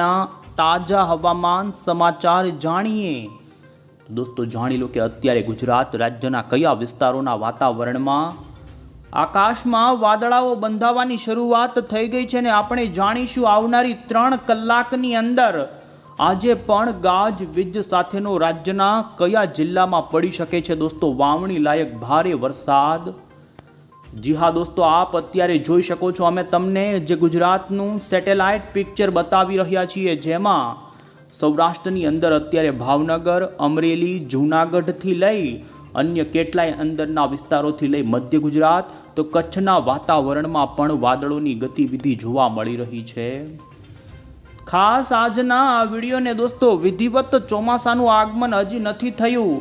ના તાજા હવામાન સમાચાર જાણીએ દોસ્તો જાણી લો કે અત્યારે ગુજરાત રાજ્યના કયા વિસ્તારોના વાતાવરણમાં આકાશમાં વાદળાઓ બંધાવાની શરૂઆત થઈ ગઈ છે અને આપણે જાણીશું આવનારી 3 કલાકની અંદર આજે પણ ગાજવીજ સાથેનો રાજ્યના કયા જિલ્લામાં પડી શકે છે દોસ્તો વાવણી લાયક ભારે વરસાદ। જી હા દોસ્તો, આપ અત્યારે જોઈ શકો છો અમે તમને જે ગુજરાતનું સેટેલાઇટ પિક્ચર બતાવી રહ્યા છીએ, જેમાં સૌરાષ્ટ્રની અંદર અત્યારે ભાવનગર, અમરેલી, જૂનાગઢથી લઈ અન્ય કેટલાય અંદરના વિસ્તારોથી લઈ મધ્ય ગુજરાત તો કચ્છના વાતાવરણમાં પણ વાદળોની ગતિવિધિ જોવા મળી રહી છે। ખાસ આજના આ વિડીયોને દોસ્તો વિધિવત ચોમાસાનું આગમન હજી નથી થયું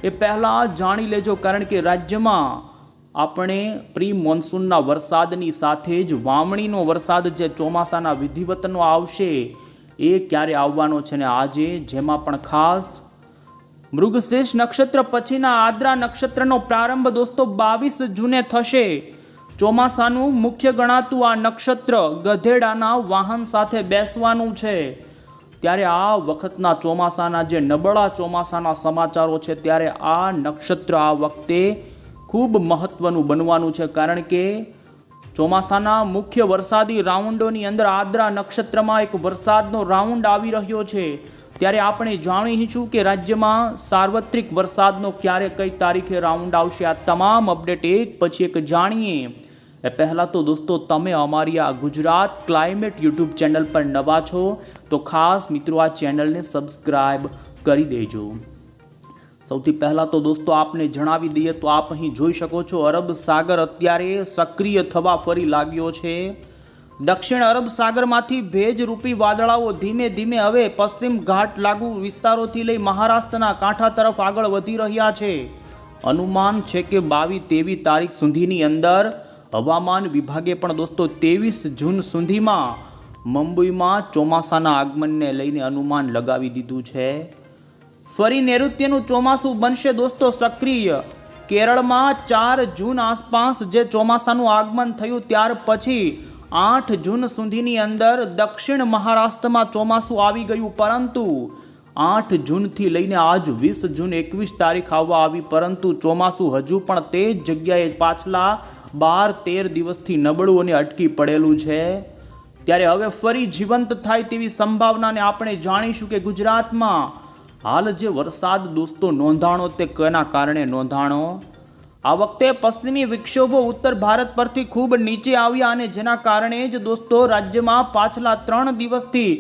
એ પહેલાં જાણી લેજો, કારણ કે રાજ્યમાં આપણે પ્રી મોન્સૂનના વરસાદની સાથે જ વાવણીનો વરસાદ જે ચોમાસાના વિધિવતનો આવશે એ ક્યારે આવવાનો છે ને આજે જેમાં પણ ખાસ મૃગશીર્ષ નક્ષત્ર પછીના આદ્રા નક્ષત્રનો પ્રારંભ દોસ્તો 22 જૂને થશે। ચોમાસાનું મુખ્ય ગણાતું આ નક્ષત્ર ગધેડાના વાહન સાથે બેસવાનું છે, ત્યારે આ વખતના ચોમાસાના જે નબળા ચોમાસાના સમાચારો છે ત્યારે આ નક્ષત્ર આ વખતે ખૂબ મહત્વનું બનવાનું છે, કારણ કે ચોમાસાના મુખ્ય વરસાદી રાઉન્ડોની અંદર આદ્રા નક્ષત્રમાં એક વરસાદનો રાઉન્ડ આવી રહ્યો છે। ત્યારે આપણે જાણીશું કે રાજ્યમાં સાર્વત્રિક વરસાદનો ક્યારે કઈ તારીખે રાઉન્ડ આવશે। આ તમામ અપડેટ એક પછી એક જાણીએ એ પહેલાં તો દોસ્તો તમે અમારી આ ગુજરાત ક્લાઇમેટ યુટ્યુબ ચેનલ પર નવા છો તો ખાસ મિત્રો આ ચેનલને સબસ્ક્રાઈબ કરી દેજો। સૌથી પહેલાં તો દોસ્તો આપને જણાવી દઈએ તો આપ અહીં જોઈ શકો છો અરબ સાગર અત્યારે સક્રિય થવા ફરી લાગ્યો છે। દક્ષિણ અરબ સાગરમાંથી ભેજરૂપી વાદળાઓ ધીમે ધીમે હવે પશ્ચિમ ઘાટ લાગુ વિસ્તારોથી લઈ મહારાષ્ટ્રના કાંઠા તરફ આગળ વધી રહ્યા છે। અનુમાન છે કે 22-23 તારીખ સુધીની અંદર હવામાન વિભાગે પણ દોસ્તો 23 જૂન સુધીમાં મુંબઈમાં ચોમાસાના આગમનને લઈને અનુમાન લગાવી દીધું છે। ફરી નૈઋત્યનું ચોમાસું બનશે દોસ્તો સક્રિય। કેરળમાં 4 જૂન આસપાસ જે ચોમાસાનું આગમન થયું ત્યાર પછી 8 જૂન સુધીની અંદર દક્ષિણ મહારાષ્ટ્રમાં ચોમાસું આવી ગયું, પરંતુ 8 જૂનથી લઈને આજ 20 જૂન 21 તારીખ આવવા આવી, પરંતુ ચોમાસું હજુ પણ તે જ જગ્યાએ પાછલા 12-13 દિવસથી નબળું અને અટકી પડેલું છે। ત્યારે હવે ફરી જીવંત થાય તેવી સંભાવનાને આપણે જાણીશું કે ગુજરાતમાં હાલ જે વરસાદ દોસ્તો નોંધાણો તે કેના કારણે નોંધાણો। આ વખતે પશ્ચિમી વિક્ષોભો ઉત્તર ભારત પરથી ખૂબ નીચે આવ્યા અને જેના કારણે જ દોસ્તો રાજ્યમાં પાછલા 3 દિવસથી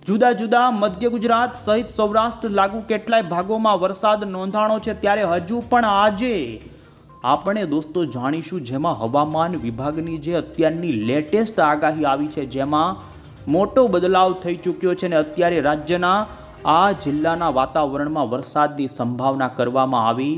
જુદા જુદા મધ્ય ગુજરાત સહિત સૌરાષ્ટ્ર લાગુ કેટલાય ભાગોમાં વરસાદ નોંધાણો છે। ત્યારે હજુ પણ આજે આપણે દોસ્તો જાણીશું જેમાં હવામાન વિભાગની જે અત્યારની લેટેસ્ટ આગાહી આવી છે, જેમાં મોટો બદલાવ થઈ ચૂક્યો છે અને અત્યારે રાજ્યના આ જિલ્લાના વાતાવરણમાં વરસાદની સંભાવના કરવામાં આવી।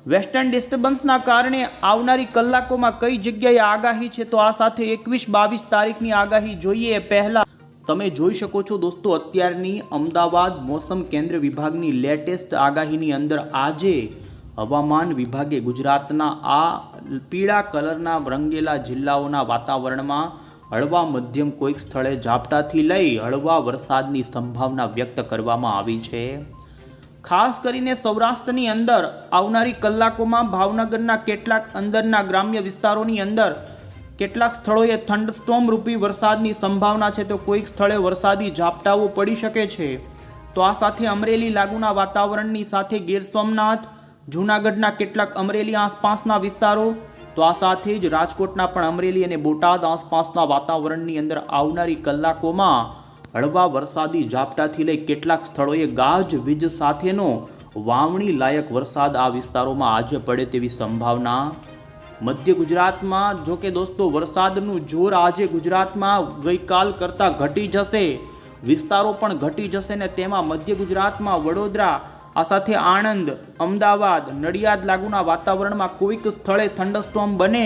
વેસ્ટર્ન ડિસ્ટર્બન્સના કારણે આવનારી કલાકોમાં કઈ જગ્યાએ આગાહી છે તો આ સાથે 21-22 તારીખની આગાહી જોઈએ। પહેલા તમે જોઈ શકો છો દોસ્તો અત્યારની અમદાવાદ મોસમ કેન્દ્ર વિભાગની લેટેસ્ટ આગાહીની અંદર આજે હવામાન વિભાગે ગુજરાતના આ પીળા કલરના રંગેલા જિલ્લાઓના વાતાવરણમાં હળવા મધ્યમ કોઈક સ્થળે ઝાપટાથી લઈ હળવા વરસાદની સંભાવના વ્યક્ત કરવામાં આવી છે। ખાસ કરીને સૌરાષ્ટ્રની અંદર આવનારી કલાકોમાં ભાવનગરના કેટલાક અંદરના ગ્રામ્ય વિસ્તારોની અંદર કેટલાક સ્થળોએ થંડરસ્ટોર્મ રૂપી વરસાદની સંભાવના છે, તો કોઈક સ્થળે વરસાદી ઝાપટાઓ પડી શકે છે। તો આ સાથે અમરેલી લાગુના વાતાવરણની સાથે ગીર સોમનાથ, જૂનાગઢના કેટલાક અમરેલી આસપાસના વિસ્તારો, તો આ સાથે જ રાજકોટના પણ અમરેલી અને બોટાદ આસપાસના વાતાવરણની અંદર આવનારી કલાકોમાં હળવા વરસાદી ઝાપટાથી લઈ કેટલાક સ્થળોએ ગાજવીજ સાથેનો વાવણી લાયક વરસાદ આ વિસ્તારોમાં આજે પડે તેવી સંભાવના। મધ્ય ગુજરાતમાં જો કે દોસ્તો વરસાદનું જોર આજે ગુજરાતમાં ગઈકાલ કરતાં ઘટી જશે, વિસ્તારો પણ ઘટી જશે ને તેમાં મધ્ય ગુજરાતમાં વડોદરા આ સાથે આણંદ, અમદાવાદ, નડિયાદ લાગુના વાતાવરણમાં કોઈક સ્થળે થંડરસ્ટોર્મ બને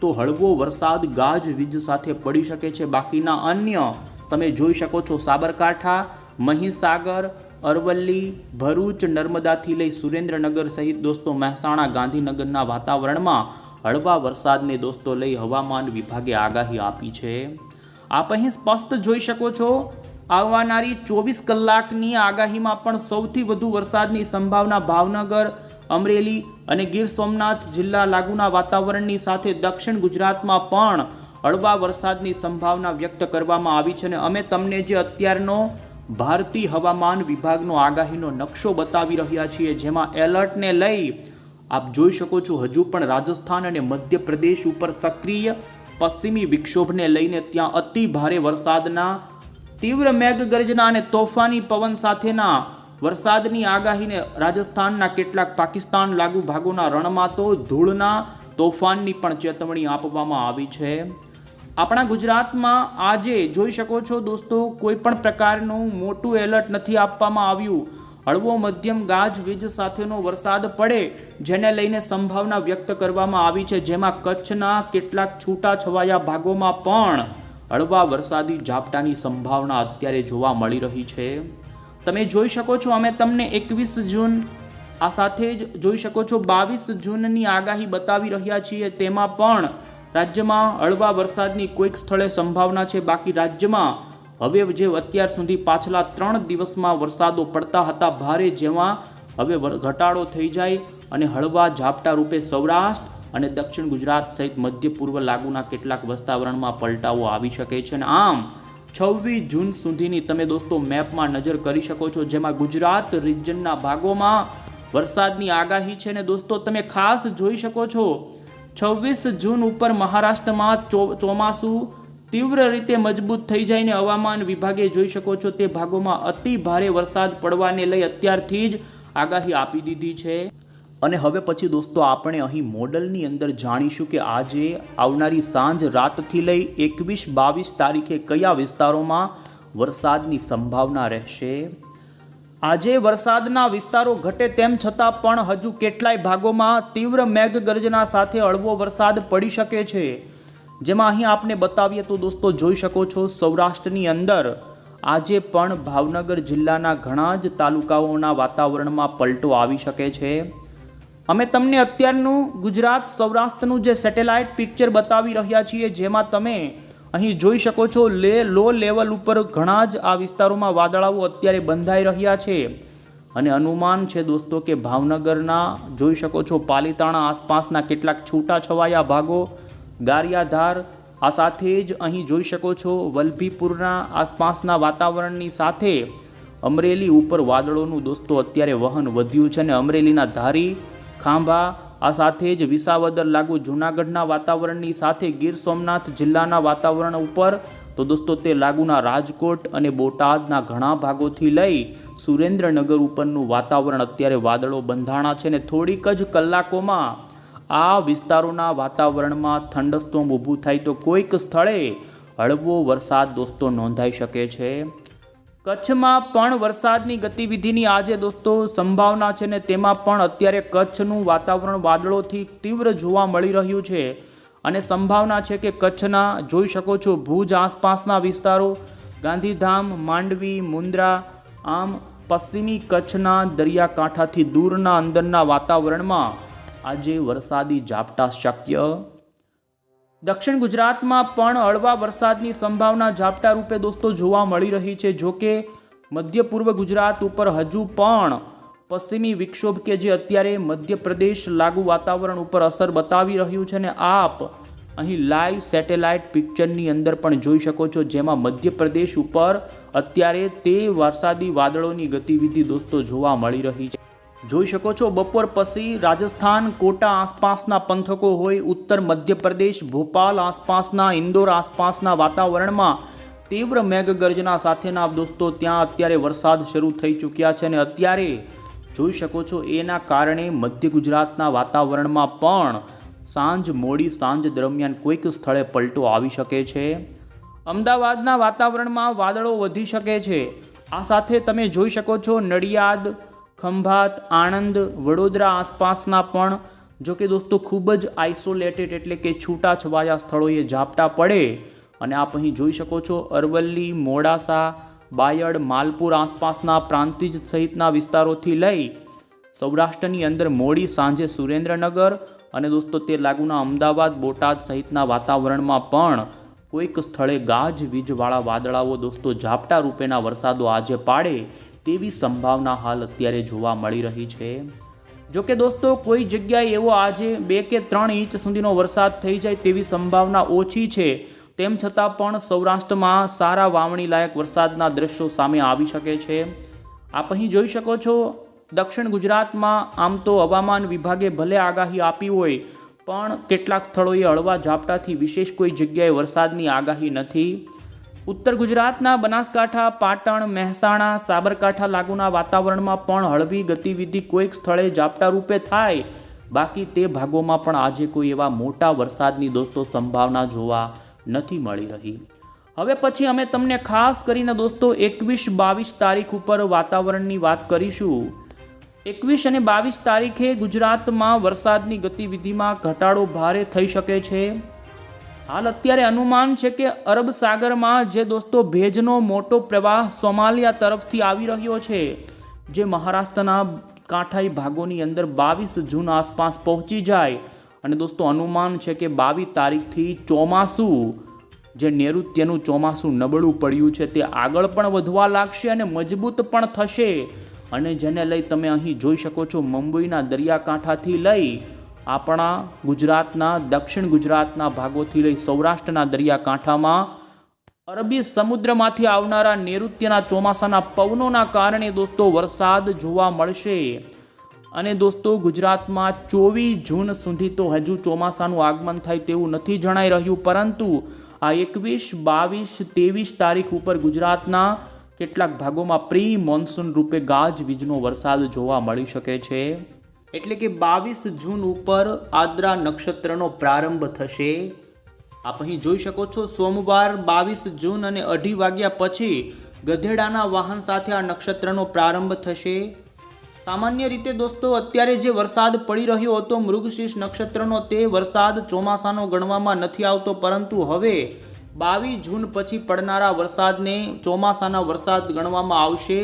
તો હળવો વરસાદ ગાજવીજ સાથે પડી શકે છે। બાકીના અન્ય તમે જોઈ શકો છો સાબરકાંઠા, મહીસાગર, અરવલ્લી, ભરૂચ, નર્મદાથી લઈ સુરેન્દ્રનગર સહિત દોસ્તો મહેસાણા, ગાંધીનગરના વાતાવરણમાં હળવા વરસાદને દોસ્તો લઈ હવામાન વિભાગે આગાહી આપી છે। આપ અહીં સ્પષ્ટ જોઈ શકો છો આવનારી 24 કલાકની આગાહીમાં પણ સૌથી વધુ વરસાદની સંભાવના ભાવનગર, અમરેલી અને ગીર સોમનાથ જિલ્લા લાગુના વાતાવરણની સાથે દક્ષિણ ગુજરાતમાં પણ હળવા વરસાદની સંભાવના વ્યક્ત કરવામાં આવી છે. અને અમે તમને જે અત્યારનો ભારતીય હવામાન વિભાગનો આગાહીનો નકશો બતાવી રહ્યા છીએ, જેમાં એલર્ટને લઈ આપ જોઈ શકો છો હજુ પણ રાજસ્થાન અને મધ્યપ્રદેશ ઉપર સક્રિય પશ્ચિમી વિક્ષોભને લઈને ત્યાં અતિ ભારે વરસાદના તીવ્ર મેઘગર્જના અને તોફાની પવન સાથેના વરસાદની આગાહીને રાજસ્થાનના કેટલાક પાકિસ્તાન લાગુ ભાગોના રણમાં તો ધૂળના તોફાનની પણ ચેતવણી આપવામાં આવી છે. આપણા ગુજરાતમાં આજે જોઈ શકો છો દોસ્તો, કોઈ પણ પ્રકારનું મોટું એલર્ટ નથી આપવામાં આવ્યું. હળવો મધ્યમ ગાજવીજ સાથેનો વરસાદ પડે જેને લઈને સંભાવના વ્યક્ત કરવામાં આવી છે, જેમાં કચ્છના કેટલાક છૂટાછવાયા ભાગોમાં પણ હળવા વરસાદી ઝાપટાની સંભાવના અત્યારે જોવા મળી રહી છે. તમે જોઈ શકો છો, અમે તમને 21 જૂન આ સાથે જ જોઈ શકો છો 22 જૂનની આગાહી બતાવી રહ્યા છીએ. તેમાં પણ રાજ્યમાં હળવા વરસાદની કોઈક સ્થળે સંભાવના છે. બાકી રાજ્યમાં હવે જે અત્યાર સુધી પાછલા 3 દિવસમાં વરસાદો પડતા હતા ભારે, જેમાં હવે ઘટાડો થઈ જાય અને હળવા ઝાપટા રૂપે સૌરાષ્ટ્ર અને દક્ષિણ ગુજરાત સહિત મધ્ય પૂર્વ લાગુના કેટલાક વાતાવરણમાં પલટાઓ આવી શકે છે. અને આમ 26 જૂન સુધીની તમે દોસ્તો મેપમાં નજર કરી શકો છો, જેમાં ગુજરાત રિજનના ભાગોમાં વરસાદની આગાહી છે. અને દોસ્તો તમે ખાસ જોઈ શકો છો 26 જૂન ઉપર મહારાષ્ટ્રમાં ચોમાસું તીવ્ર રીતે મજબૂત થઈ જાય ને હવામાન વિભાગે જોઈ શકો છો તે ભાગોમાં અતિ ભારે વરસાદ પડવાને લઈ અત્યારથી જ આગાહી આપી દીધી છે. અને હવે પછી દોસ્તો આપણે અહીં મોડલની અંદર જાણીશું કે આજે આવનારી સાંજ રાતથી લઈ 21-22 તારીખે કયા વિસ્તારોમાં વરસાદની સંભાવના રહેશે. આજે વરસાદના વિસ્તારો ઘટે તેમ છતાં પણ હજુ કેટલાય ભાગોમાં તીવ્ર મેઘગર્જના સાથે હળવો વરસાદ પડી શકે છે. જેમાં અહીં આપને બતાવીએ તો દોસ્તો જોઈ શકો છો સૌરાષ્ટ્રની અંદર આજે પણ ભાવનગર જિલ્લાના ઘણા જ તાલુકાઓના વાતાવરણમાં પલટો આવી શકે છે. અમે તમને અત્યારનું ગુજરાત સૌરાષ્ટ્રનું જે સેટેલાઇટ પિક્ચર બતાવી રહ્યા છીએ, જેમાં તમે અહીં જોઈ શકો છો લો લેવલ ઉપર ઘણા જ આ વિસ્તારોમાં વાદળાઓ અત્યારે બંધાઈ રહ્યા છે. અને અનુમાન છે દોસ્તો કે ભાવનગરના જોઈ શકો છો પાલીતાણા આસપાસના કેટલાક છૂટાછવાયા ભાગો, ગારિયાધાર, આ સાથે જ અહીં જોઈ શકો છો વલભીપુરના આસપાસના વાતાવરણની સાથે અમરેલી ઉપર વાદળોનું દોસ્તો અત્યારે વહન વધ્યું છે. અને અમરેલીના ધારી, ખાંભા, આ સાથે જ વિસાવદર લાગુ જૂનાગઢના વાતાવરણની સાથે ગીર સોમનાથ જિલ્લાના વાતાવરણ ઉપર તો દોસ્તો તે લાગુના રાજકોટ અને બોટાદના ઘણા ભાગોથી લઈ સુરેન્દ્રનગર ઉપરનું વાતાવરણ અત્યારે વાદળો બંધાણા છે. અને થોડીક જ કલાકોમાં આ વિસ્તારોના વાતાવરણમાં થંડરસ્ટોર્મ ઊભું થાય તો કોઈક સ્થળે હળવો વરસાદ દોસ્તો નોંધાઈ શકે છે. કચ્છમાં પણ વરસાદની ગતિવિધિની આજે દોસ્તો સંભાવના છે ને તેમાં પણ અત્યારે કચ્છનું વાતાવરણ વાદળોથી તીવ્ર જોવા મળી રહ્યું છે. અને સંભાવના છે કે કચ્છના જોઈ શકો છો ભુજ આસપાસના વિસ્તારો, ગાંધીધામ, માંડવી, મુન્દ્રા, આમ પશ્ચિમી કચ્છના દરિયાકાંઠાથી દૂરના અંદરના વાતાવરણમાં આજે વરસાદી ઝાપટા શક્ય. દક્ષિણ ગુજરાતમાં પણ હળવા વરસાદની સંભાવના ઝાપટા રૂપે દોસ્તો જોવા મળી રહી છે. જો કે મધ્ય પૂર્વ ગુજરાત ઉપર હજુ પણ પશ્ચિમી વિક્ષોભ કે જે અત્યારે મધ્યપ્રદેશ લાગુ વાતાવરણ ઉપર અસર બતાવી રહ્યું છે ને આપ અહીં લાઈવ સેટેલાઇટ પિક્ચરની અંદર પણ જોઈ શકો છો, જેમાં મધ્યપ્રદેશ ઉપર અત્યારે તે વરસાદી વાદળોની ગતિવિધિ દોસ્તો જોવા મળી રહી છે. જોઈ શકો છો બપોર પછી રાજસ્થાન, કોટા આસપાસના પંથકો હોય, ઉત્તર મધ્યપ્રદેશ, ભોપાલ આસપાસના, ઇન્દોર આસપાસના વાતાવરણમાં તીવ્ર મેઘગર્જના સાથેના દોસ્તો ત્યાં અત્યારે વરસાદ શરૂ થઈ ચૂક્યા છે. અને અત્યારે જોઈ શકો છો એના કારણે મધ્ય ગુજરાતના વાતાવરણમાં પણ મોડી સાંજ દરમિયાન કોઈક સ્થળે પલટો આવી શકે છે. અમદાવાદના વાતાવરણમાં વાદળો વધી શકે છે. આ સાથે તમે જોઈ શકો છો નડિયાદ, ખંભાત, આણંદ, વડોદરા આસપાસના પણ જો કે દોસ્તો ખૂબ જ આઇસોલેટેડ એટલે કે છૂટાછવાયા સ્થળોએ ઝાપટા પડે. અને આપ અહીં જોઈ શકો છો અરવલ્લી, મોડાસા, બાયડ, માલપુર આસપાસના પ્રાંતિજ સહિતના વિસ્તારોથી લઈ સૌરાષ્ટ્રની અંદર મોડી સાંજે સુરેન્દ્રનગર અને દોસ્તો તે લાગુના અમદાવાદ, બોટાદ સહિતના વાતાવરણમાં પણ કોઈક સ્થળે ગાજવીજવાળા વાદળાઓ દોસ્તો ઝાપટા રૂપેના વરસાદો આજે પાડે તેવી સંભાવના હાલ અત્યારે જોવા મળી રહી છે. જોકે દોસ્તો કોઈ જગ્યાએ એવો આજે 2 કે 3 ઇંચ સુધીનો વરસાદ થઈ જાય તેવી સંભાવના ઓછી છે. તેમ છતાં પણ સૌરાષ્ટ્રમાં સારા વાવણી લાયક વરસાદના દ્રશ્યો સામે આવી શકે છે. આપ અહીં જોઈ શકો છો, દક્ષિણ ગુજરાતમાં આમ તો હવામાન વિભાગે ભલે આગાહી આપી હોય પણ કેટલાક સ્થળોએ હળવા ઝાપટાથી વિશેષ કોઈ જગ્યાએ વરસાદની આગાહી નથી. ઉત્તર ગુજરાતના બનાસકાંઠા, પાટણ, મહેસાણા, સાબરકાંઠા લાગુના વાતાવરણમાં પણ હળવી ગતિવિધિ કોઈક સ્થળે ઝાપટા રૂપે થાય. બાકી તે ભાગોમાં પણ આજે કોઈ એવા મોટા વરસાદની દોસ્તો સંભાવના જોવા નથી મળી રહી. હવે પછી અમે તમને ખાસ કરીને દોસ્તો 21-22 તારીખ ઉપર વાતાવરણની વાત કરીશું. 21 અને 22 તારીખે ગુજરાતમાં વરસાદની ગતિવિધિમાં ઘટાડો ભારે થઈ શકે છે. હાલ અત્યારે અનુમાન છે કે અરબ સાગરમાં જે દોસ્તો ભેજનો મોટો પ્રવાહ સોમાલિયા તરફથી આવી રહ્યો છે, જે મહારાષ્ટ્રના કાંઠાઈ ભાગોની અંદર 22 જૂન આસપાસ પહોંચી જાય અને દોસ્તો અનુમાન છે કે 22 તારીખથી ચોમાસું, જે નૈઋત્યનું ચોમાસું નબળું પડ્યું છે તે આગળ પણ વધવા લાગશે અને મજબૂત પણ થશે. અને જેને લઈ તમે અહીં જોઈ શકો છો, મુંબઈના દરિયાકાંઠાથી લઈ આપણા ગુજરાતના દક્ષિણ ગુજરાતના ભાગોથી લઈ સૌરાષ્ટ્રના દરિયાકાંઠામાં અરબી સમુદ્રમાંથી આવનારા નૈઋત્યના ચોમાસાના પવનોના કારણે દોસ્તો વરસાદ જોવા મળશે. અને દોસ્તો ગુજરાતમાં 24 જૂન સુધી તો હજુ ચોમાસાનું આગમન થાય તેવું નથી જણાઈ રહ્યું, પરંતુ આ 21, 22, 23 તારીખ ઉપર ગુજરાતના કેટલાક ભાગોમાં પ્રી મોન્સૂન રૂપે ગાજવીજનો વરસાદ જોવા મળી શકે છે. એટલે કે 22 જૂન ઉપર આદ્રા નક્ષત્રનો પ્રારંભ થશે. આપ અહીં જોઈ શકો છો, સોમવાર 22 જૂન અને 2:30 વાગ્યા પછી ગધેડાના વાહન સાથે આ નક્ષત્રનો પ્રારંભ થશે. સામાન્ય રીતે દોસ્તો અત્યારે જે વરસાદ પડી રહ્યો હતો મૃગશીર્ષ નક્ષત્રનો, તે વરસાદ ચોમાસાનો ગણવામાં નથી આવતો, પરંતુ હવે 22 જૂન પછી પડનારા વરસાદને ચોમાસાના વરસાદ ગણવામાં આવશે.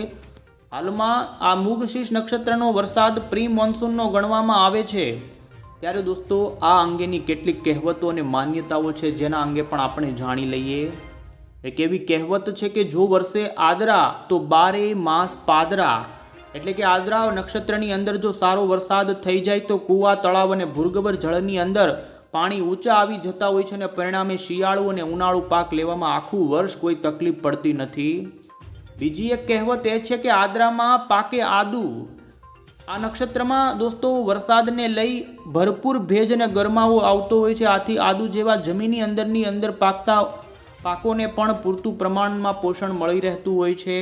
હાલમાં આ મૃગશીર્ષ નક્ષત્રનો વરસાદ પ્રી મોન્સૂનનો ગણવામાં આવે છે. ત્યારે દોસ્તો આ અંગેની કેટલીક કહેવતો અને માન્યતાઓ છે, જેના અંગે પણ આપણે જાણી લઈએ. એક એવી કહેવત છે કે જો વર્ષે આદરા તો 12 માસ પાદરા. એટલે કે આદરા નક્ષત્રની અંદર જો સારો વરસાદ થઈ જાય તો કૂવા, તળાવ અને ભૂગર્ભ જળની અંદર પાણી ઊંચા આવી જતા હોય છે અને પરિણામે શિયાળુ અને ઉનાળુ પાક લેવામાં આખું વર્ષ કોઈ તકલીફ પડતી નથી. બીજી એક કહેવત એ છે કે આદરામાં પાકે આદુ. આ નક્ષત્રમાં દોસ્તો વરસાદને લઈ ભરપૂર ભેજ અને ગરમાવો આવતો હોય છે. આથી આદુ જેવા જમીનની અંદર પાકતા પાકોને પણ પૂરતું પ્રમાણમાં પોષણ મળી રહેતું હોય છે.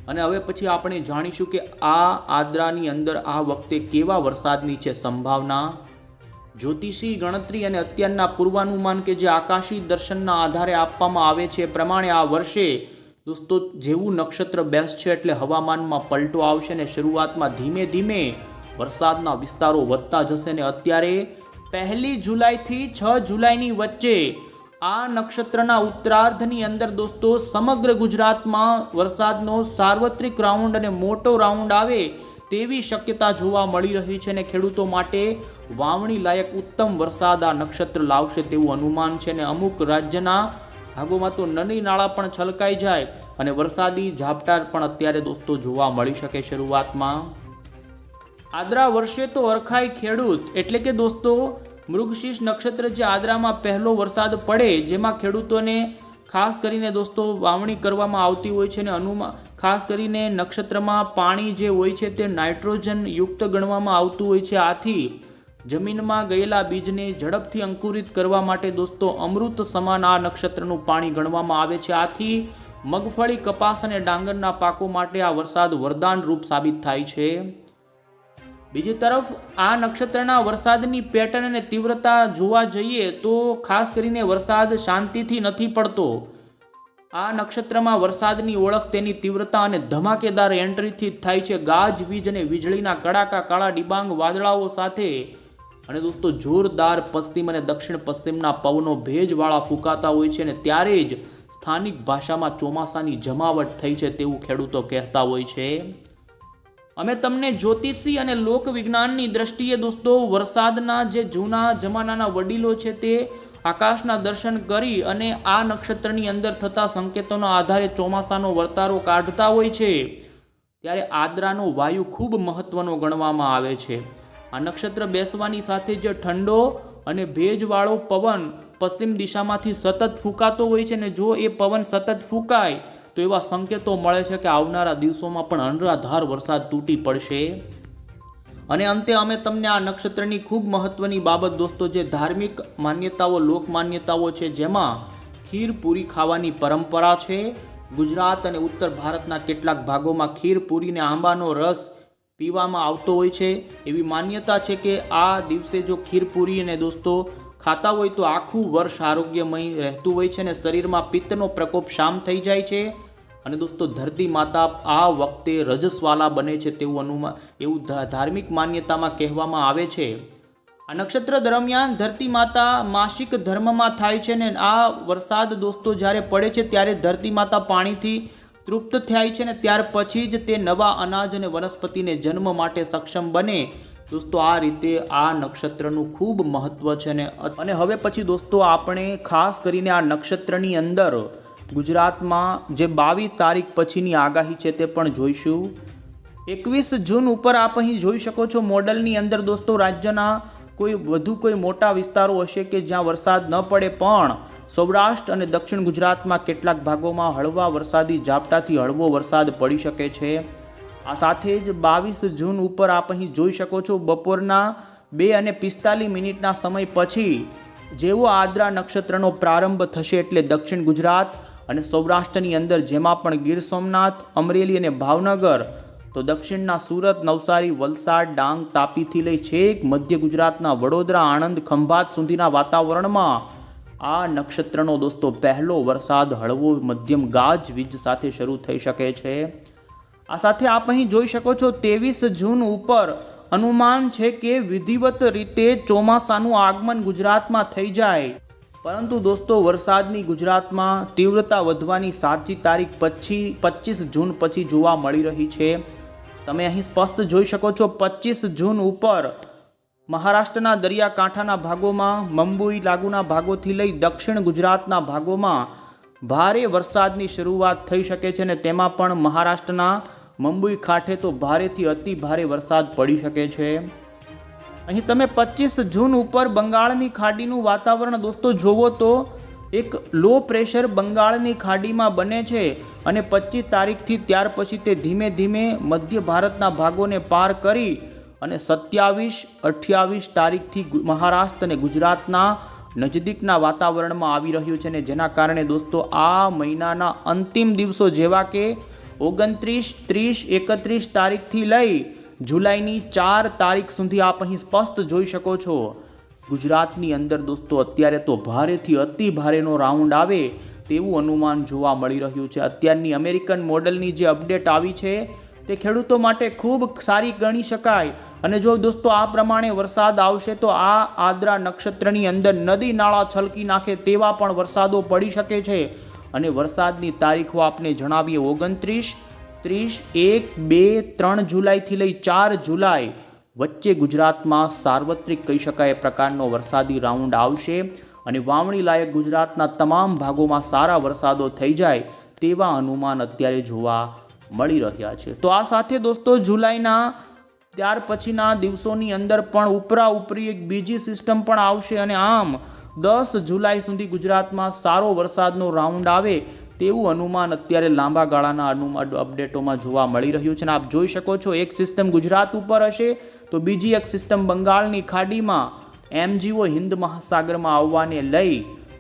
અને હવે પછી આપણે જાણીશું કે આ આદ્રાની અંદર આ વખતે કેવા વરસાદની છે સંભાવના. જ્યોતિષી ગણતરી અને અત્યારના પૂર્વાનુમાન કે જે આકાશી દર્શનના આધારે આપવામાં આવે છે, પ્રમાણે આ વર્ષે દોસ્તો જેવું નક્ષત્ર બેસશે એટલે હવામાનમાં પલટો આવશે અને શરૂઆતમાં ધીમે ધીમે વરસાદના વિસ્તારો વધતા જશે. અને અત્યારે 1 જુલાઈથી 6 જુલાઈની વચ્ચે આ નક્ષત્રના ઉત્તરાર્ધની અંદર દોસ્તો સમગ્ર ગુજરાતમાં વરસાદનો સાર્વત્રિક રાઉન્ડ અને મોટો રાઉન્ડ આવે તેવી શક્યતા જોવા મળી રહી છે. અને ખેડૂતો માટે વાવણી લાયક ઉત્તમ વરસાદ આ નક્ષત્ર લાવશે તેવું અનુમાન છે. અને અમુક રાજ્યના ભાગોમાં તો નદી નાળા પણ છલકાઈ જાય અને વરસાદી ઝાપટા પણ અત્યારે દોસ્તો જોવા મળી શકે. શરૂઆતમાં આદ્રા વર્ષે તો અરખાય ખેડૂત. એટલે કે દોસ્તો મૃગશીર્ષ નક્ષત્ર જે આદ્રામાં પહેલો વરસાદ પડે, જેમાં ખેડૂતોને ખાસ કરીને દોસ્તો વાવણી કરવામાં આવતી હોય છે. અને ખાસ કરીને નક્ષત્રમાં પાણી જે હોય છે તે નાઇટ્રોજન યુક્ત ગણવામાં આવતું હોય છે. આથી જમીનમાં ગયેલા બીજને ઝડપથી અંકુરિત કરવા માટે દોસ્તો અમૃત સમાન આ નક્ષત્રનું પાણી ગણવામાં આવે છે. આથી મગફળી, કપાસ અને ડાંગરના પાકો માટે આ વરસાદ વરદાન રૂપ સાબિત થાય છે. બીજી તરફ આ નક્ષત્રના વરસાદની પેટર્ન અને તીવ્રતા જોવા જઈએ તો ખાસ કરીને વરસાદ શાંતિથી નથી પડતો. આ નક્ષત્રમાં વરસાદની ઓળખ તેની તીવ્રતા અને ધમાકેદાર એન્ટ્રીથી થાય છે. ગાજવીજ અને વીજળીના કડાકા, કાળા ડિબાંગ વાદળાઓ સાથે અને દોસ્તો જોરદાર પશ્ચિમ અને દક્ષિણ પશ્ચિમના પવનો ભેજવાળા ફૂંકાતા હોય છે. અને ત્યારે જ સ્થાનિક ભાષામાં ચોમાસાની જમાવટ થઈ છે તેવું ખેડૂતો કહેતા હોય છે. અમે તમને જ્યોતિષી અને લોક વિજ્ઞાનની દ્રષ્ટિએ દોસ્તો વરસાદના જે જૂના જમાનાના વડીલો છે તે આકાશના દર્શન કરી અને આ નક્ષત્રની અંદર થતા સંકેતોના આધારે ચોમાસાનો વર્તારો કાઢતા હોય છે, ત્યારે આદ્રાનો વાયુ ખૂબ મહત્વનો ગણવામાં આવે છે. આ નક્ષત્ર બેસવાની સાથે જ ઠંડો અને ભેજવાળો પવન પશ્ચિમ દિશામાંથી સતત ફૂંકાતો હોય છે, ને જો એ પવન સતત ફૂંકાય તો એવા સંકેતો મળે છે કે આવનારા દિવસોમાં પણ અનરાધાર વરસાદ તૂટી પડશે. અને અંતે અમે તમને આ નક્ષત્રની ખૂબ મહત્વની બાબત દોસ્તો, જે ધાર્મિક માન્યતાઓ, લોક માન્યતાઓ છે, જેમાં ખીર પૂરી ખાવાની પરંપરા છે. ગુજરાત અને ઉત્તર ભારતના કેટલાક ભાગોમાં ખીર પૂરીને આંબાનો રસ પીવામાં આવતો હોય છે. એવી માન્યતા છે કે આ દિવસે જો ખીર પૂરી અને દોસ્તો ખાતા હોય તો આખું વર્ષ આરોગ્યમય રહેતું હોય છે અને શરીરમાં પિત્તનો પ્રકોપ શામ થઈ જાય છે. અને દોસ્તો ધરતી માતા આ વખતે રજસ્વાલા બને છે તેવું ધાર્મિક માન્યતામાં કહેવામાં આવે છે. આ નક્ષત્ર દરમિયાન ધરતી માતા માસિક ધર્મમાં થાય છે ને આ વરસાદ દોસ્તો જ્યારે પડે છે ત્યારે ધરતી માતા પાણીથી તૃપ્ત થાય છે ને ત્યાર પછી જ તે નવા અનાજ અને વનસ્પતિને જન્મ માટે સક્ષમ બને. દોસ્તો આ રીતે આ નક્ષત્રનું ખૂબ મહત્વ છે ને. અને હવે પછી દોસ્તો આપણે ખાસ કરીને આ નક્ષત્રની અંદર ગુજરાતમાં જે 22 તારીખ પછીની આગાહી છે તે પણ જોઈશું. 21 જૂન ઉપર આપ અહીં જોઈ શકો છો મોડલની અંદર દોસ્તો રાજ્યના કોઈ મોટા વિસ્તારો હશે કે જ્યાં વરસાદ ન પડે, પણ સૌરાષ્ટ્ર અને દક્ષિણ ગુજરાતમાં કેટલાક ભાગોમાં હળવા વરસાદી ઝાપટાથી હળવો વરસાદ પડી શકે છે. આ સાથે જ 22 જૂન ઉપર આપ અહીં જોઈ શકો છો બપોરના 2:45 સમય પછી જેવો આદ્રા નક્ષત્રનો પ્રારંભ થશે એટલે દક્ષિણ ગુજરાત અને સૌરાષ્ટ્રની અંદર, જેમાં પણ ગીર સોમનાથ, અમરેલી અને ભાવનગર, તો દક્ષિણના સુરત, નવસારી, વલસાડ, ડાંગ, તાપીથી લઈ છેક મધ્ય ગુજરાતના વડોદરા, આણંદ, ખંભાત સુધીના વાતાવરણમાં આ નક્ષત્રનો દોસ્તો પહેલો વરસાદ હળવો મધ્યમ ગાજવીજ સાથે શરૂ થઈ શકે છે. આ સાથે આપ અહીં જોઈ શકો છો 23 જૂન ઉપર અનુમાન છે કે વિધિવત રીતે ચોમાસાનું આગમન ગુજરાતમાં થઈ જાય. પરંતુ દોસ્તો વરસાદની ગુજરાતમાં તીવ્રતા વધવાની સાચી તારીખ 25 જૂન પછી જોવા મળી રહી છે. તમે અહીં સ્પષ્ટ જોઈ શકો છો 25 જૂન ઉપર મહારાષ્ટ્રના દરિયાકાંઠાના ભાગોમાં, મુંબઈ લાગુના ભાગોથી લઈ દક્ષિણ ગુજરાતના ભાગોમાં ભારે વરસાદની શરૂઆત થઈ શકે છે અને તેમાં પણ મહારાષ્ટ્રના મુંબઈ કાંઠે તો ભારેથી અતિ ભારે વરસાદ પડી શકે છે. અહીં તમે 25 જૂન ઉપર બંગાળની ખાડીનું વાતાવરણ દોસ્તો જોવો તો એક લો પ્રેશર બંગાળની ખાડીમાં બને છે અને 25 તારીખથી ત્યાર પછી તે ધીમે ધીમે મધ્ય ભારતના ભાગોને પાર કરી અને 27-28 તારીખથી મહારાષ્ટ્ર અને ગુજરાતના નજદીકના વાતાવરણમાં આવી રહ્યું છે, ને જેના કારણે દોસ્તો આ મહિનાના અંતિમ દિવસો જેવા કે 29, 30, 31 તારીખથી લઈ જુલાઈની 4 તારીખ સુધી આપ અહીં સ્પષ્ટ જોઈ શકો છો ગુજરાતની અંદર દોસ્તો અત્યારે તો ભારેથી અતિ ભારેનો રાઉન્ડ આવે તેવું અનુમાન જોવા મળી રહ્યું છે. અત્યારની અમેરિકન મોડલની જે અપડેટ આવી છે તે ખેડૂતો માટે ખૂબ સારી ગણી શકાય. અને જો દોસ્તો આ પ્રમાણે વરસાદ આવશે તો આ આદ્રા નક્ષત્રની અંદર નદી નાળા છલકી નાખે તેવા પણ વરસાદો પડી શકે છે. અને વરસાદની તારીખો આપને જણાવીએ 29, 30, 1, 2, 3 જુલાઈથી લઈ 4 જુલાઈ વચ્ચે ગુજરાતમાં સાર્વત્રિક કહી શકાય એ પ્રકારનો વરસાદી રાઉન્ડ આવશે અને વાવણી લાયક ગુજરાતના તમામ ભાગોમાં સારા વરસાદો થઈ જાય તેવા અનુમાન અત્યારે જોવા મળી રહ્યા છે. તો આ સાથે દોસ્તો જુલાઈના ત્યાર પછીના દિવસોની અંદર પણ ઉપરી એક બીજી સિસ્ટમ પણ આવશે અને આમ 10 જુલાઈ સુધી ગુજરાતમાં સારો વરસાદનો રાઉન્ડ આવે તેવું અનુમાન અત્યારે લાંબા ગાળાના અપડેટોમાં જોવા મળી રહ્યું છે. અને આપ જોઈ શકો છો એક સિસ્ટમ ગુજરાત ઉપર હશે તો બીજી એક સિસ્ટમ બંગાળની ખાડીમાં MGO હિન્દ મહાસાગરમાં આવવાને લઈ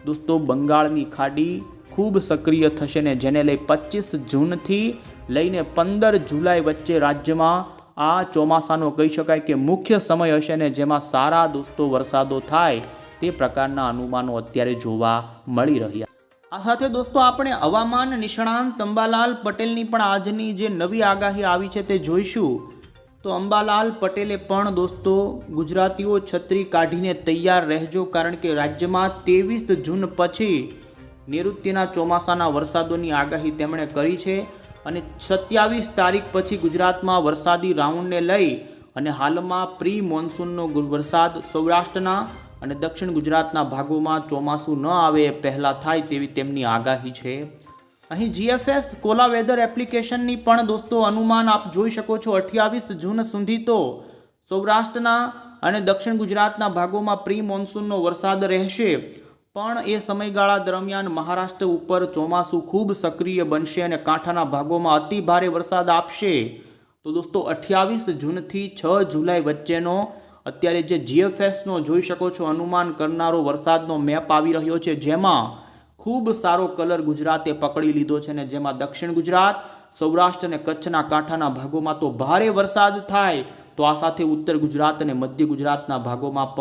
દોસ્તો બંગાળની ખાડી ખૂબ સક્રિય થશે ને જેને લઈ 25 જૂનથી લઈને 15 જુલાઈ વચ્ચે રાજ્યમાં આ ચોમાસાનો કહી શકાય કે મુખ્ય સમય હશે ને જેમાં સારા દોસ્તો વરસાદો થાય તે પ્રકારના અનુમાનો અત્યારે જોવા મળી રહ્યા. આ સાથે દોસ્તો આપણે હવામાન નિષ્ણાંત અંબાલાલ પટેલની પણ આજની જે નવી આગાહી આવી છે તે જોઈશું. તો અંબાલાલ પટેલે પણ દોસ્તો ગુજરાતીઓ છત્રી કાઢીને તૈયાર રહેજો, કારણ કે રાજ્યમાં 23 જૂન પછી નૈઋત્યના ચોમાસાના વરસાદોની આગાહી તેમણે કરી છે અને 27 તારીખ પછી ગુજરાતમાં વરસાદી રાઉન્ડને લઈ અને હાલમાં પ્રી મોન્સૂનનો વરસાદ સૌરાષ્ટ્રના અને દક્ષિણ ગુજરાતના ભાગોમાં ચોમાસું ન આવે એ પહેલાં થાય તેવી તેમની આગાહી છે. અહીં GFS કોલા વેધર એપ્લિકેશનની પણ દોસ્તો અનુમાન આપ જોઈ શકો છો. 28 જૂન સુધી તો સૌરાષ્ટ્રના અને દક્ષિણ ગુજરાતના ભાગોમાં પ્રી મોન્સૂનનો વરસાદ રહેશે, પણ એ સમયગાળા દરમિયાન મહારાષ્ટ્ર ઉપર ચોમાસું ખૂબ સક્રિય બનશે અને કાંઠાના ભાગોમાં અતિ ભારે વરસાદ આપશે. તો દોસ્તો 28 જૂનથી 6 જુલાઈ વચ્ચેનો અત્યારે જે GFSનો જોઈ શકો છો અનુમાન કરનારો વરસાદનો મેપ આવી રહ્યો છે, જેમાં ખૂબ સારો કલર ગુજરાતે પકડી લીધો છે ને જેમાં દક્ષિણ ગુજરાત, સૌરાષ્ટ્ર અને કચ્છના કાંઠાના ભાગોમાં તો ભારે વરસાદ થાય, તો આ સાથે ઉત્તર ગુજરાત અને મધ્ય ગુજરાતના ભાગોમાં પણ